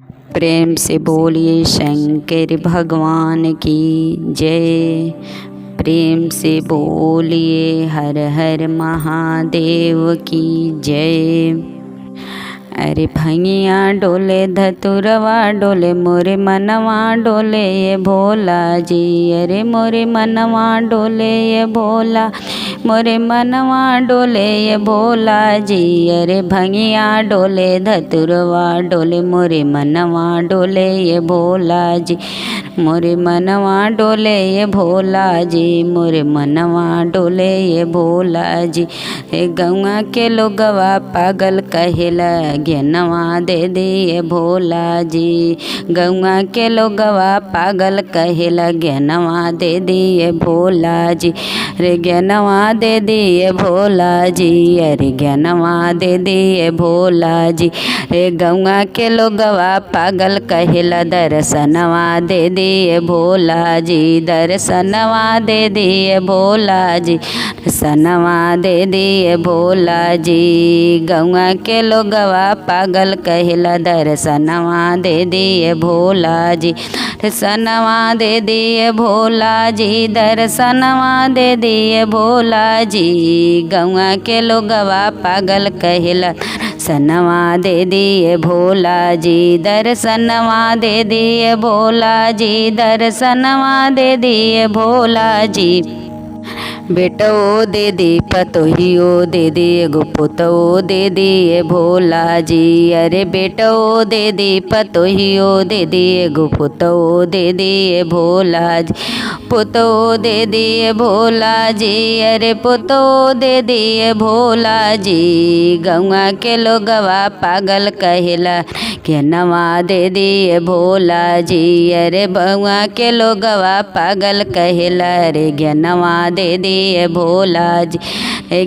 प्रेम से बोलिए शंकर भगवान की जय। प्रेम से बोलिए हर हर महादेव की जय। अरे भंगिया डोले धतुरवा डोले मोरे मनवा डोले ये भोला जी। अरे मोरे मनवा डोले ये भोला, मोरे मनवा डोले ये भोला जी। अरे भंगिया डोले धतुरवा डोले मोरे मनवा डोले ये भोला जी। मोरे मनवा डोले ये भोला जी, मोरे मनवा डोले ये भोला जी। हे गौआ के लोगवा पागल कहेला ज्ञानवा दे दिए भोला जी। गौआ के लोगवा पागल कहेला ज्ञानवा दे दिए भोला जी। रे ज्ञानवा दे दिए भोला जी, अरे ज्ञानवा दे दिए भोला जी। रे गौआ के लोगवा पागल कहेला दर्शनवा दे दिए भोला जी। दर्शनवा दे दिए भोला जी, दर्शनवा दे दिए भोला जी। गौआ के लोगवा पागल कहेला दर्शनवा दे दिए भोला जी। दर्शनवा दे दिए भोला जी, दर्शनवा दे दिए भोला जी। गौआ के लोगवा पागल कहेला दर्शनवा दे दिए भोला जी। दर्शनवा दे दिए भोला जी, दर्शनवा दे दिए भोला जी। बेटो दे दे पतोहियो दे दे एगो पुतो दे दिए भोला जी। अरे बेटो दे दे पतोहियो दे दे एगो पुतो दे दिए भोला जी। पुतो दे दिए भोला जी, अरे पुतो दे दिए भोला जी। गौआ के लोगवा पागल कहेला ज्ञानवा दे दिए भोला जी। अरे गौआ के लोगवा पागल कहेला रे ज्ञानवा दे दिए भोला जी।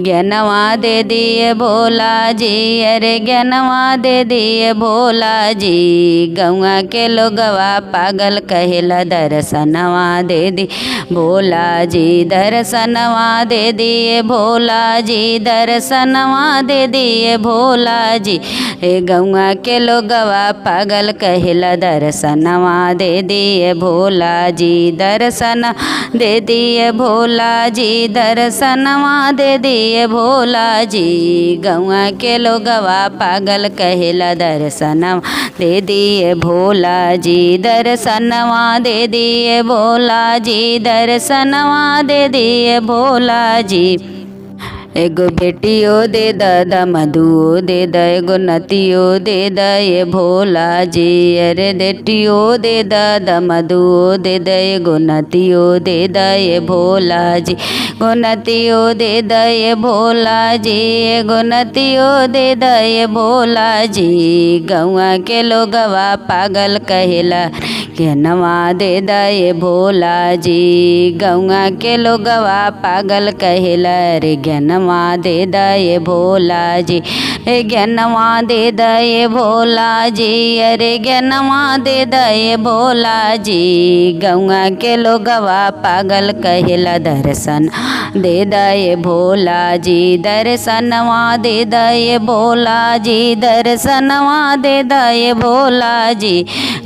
ज्ञानवा दे दिए भोला जी, अरे ज्ञानवा दे दिए भोला जी। गौआ के लोगवा पागल कहेला दर्शनवा दे दी भोला जी। दर्शनवा दे दिए भोला जी, दर्शनवा दे दिए भोला जी। गौआ के लोगवा पागल कहेला दर्शनवा दे दिए भोला जी। दर्शन दे दिए भोला जी, दर्शनवा दे दिए भोला जी। गौआ के लोगवा पागल कहेला दर्शनवा दे दिए भोला जी। दर्शनवा दे दिए भोला जी, दर्शनवा दे दिए भोला जी। एगो बेटियो दे दा मधुओ दे दा, एगो नतियो दे दा ये भोला जी। अरे बेटियो दे दा मधुओ दे दा, एगो नतियो दे दा ये भोला जी। एगो नतियो दे दा ये भोला जी, एगो नतियो दे दा ये भोला जी। गौआ के लोगवा पागल कहेला ज्ञानवा दे दा ये भोला जी। गौआ के लोगवा पागल कहेला रे ज्ञानवा दे दा ये भोला जी। ज्ञानवा दे दा ये भोला जी, अरे ज्ञानवा दे दा ये भोला जी। गौआ के लोगवा पागल कहेला दर्शन दे दा ये भोला जी। दर्शनवा दे दा ये भोला जी, दर्शनवा दे दा ये भोला जी।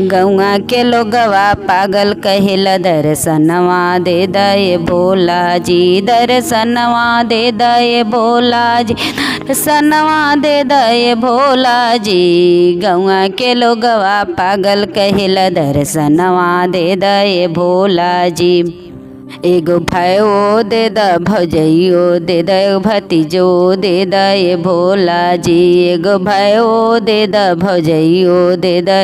गौआ के लोगवा पागल कहेला दर्शनवा दे दा ये भोला जी। दर्शनवा दे दा ये भोला जी, दर्शनवा दे दा ये भोला जी। गौआ के लोगवा पागल कहेला दर्शनवा दे दा ये भोला जी। एगो भाइयो दे दा भौजइयो दे दा, एगो भतीजो दे दा ये भोला जी। एगो भाइयो दे दा भौजइयो दे दा,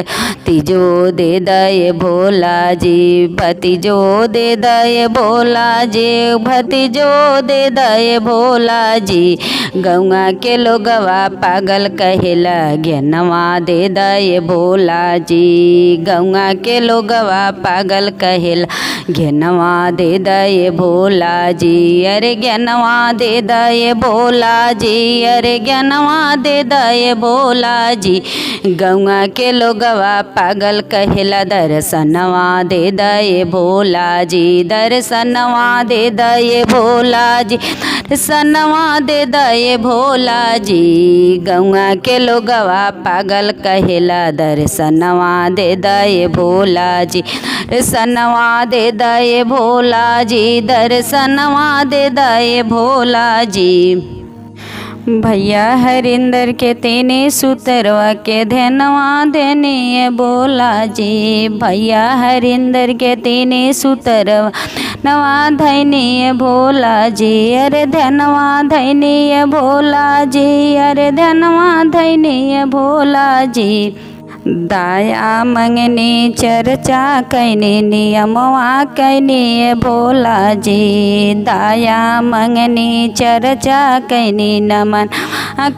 तीजो दे दा ये भोला जी। भतीजो दे दा ये भोला जी, भतीजो दे दा ये भोला जी। गौआ के लोगवा पागल कहेला ज्ञानवा दे दा ये भोला जी। गौआ के लोगवा पागल कहेला ज्ञानवा दे दे दये भोला जी, अरे ज्ञानवा दे दये भोला जी, अरे ज्ञानवा दे दये भोला जी। गौआ के लोगवा पागल कहेला दर्शनवा दे दये भोला जी, दर्शनवा दे दये भोला जी, दर्शनवा दे दये भोला जी। गौआ के लोगवा पागल कहेला दर्शनवा दे दये भोला जी, दर्शनवा दे दये भोला जी, दर्शनवा दे दये भोला जी। भैया हरिंदर के तेने सुतरवा के धनवा देने भोला जी, भैया हरिंदर के तेने सुतरवा नवा धैनी भोला जी, अरे धनवा धैनी भोला जी, अरे धनवा धैनी भोला जी। दाया मंगनी चर्चा कैनी नियमवा कैनी भोला जी, दाया मंगनी चर्चा कैनी नमन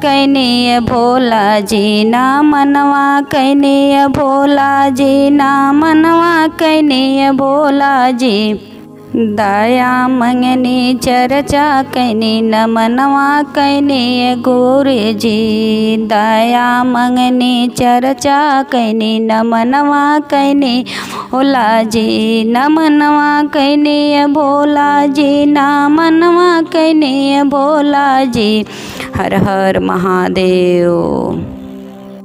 कैनी भोला जी, नमनवा कैनी भोला जी, नमनवा कैनी भोला जी। दाया मंगनी चर्चा कैनी नमनवा कैनी गुरु जी, दाया मंगनी चर्चा कैनी नमनवा कैनी भोला जी, नमनवा कैनी भोला जी, नमनवा कैनी भोला जी। हर हर महादेव।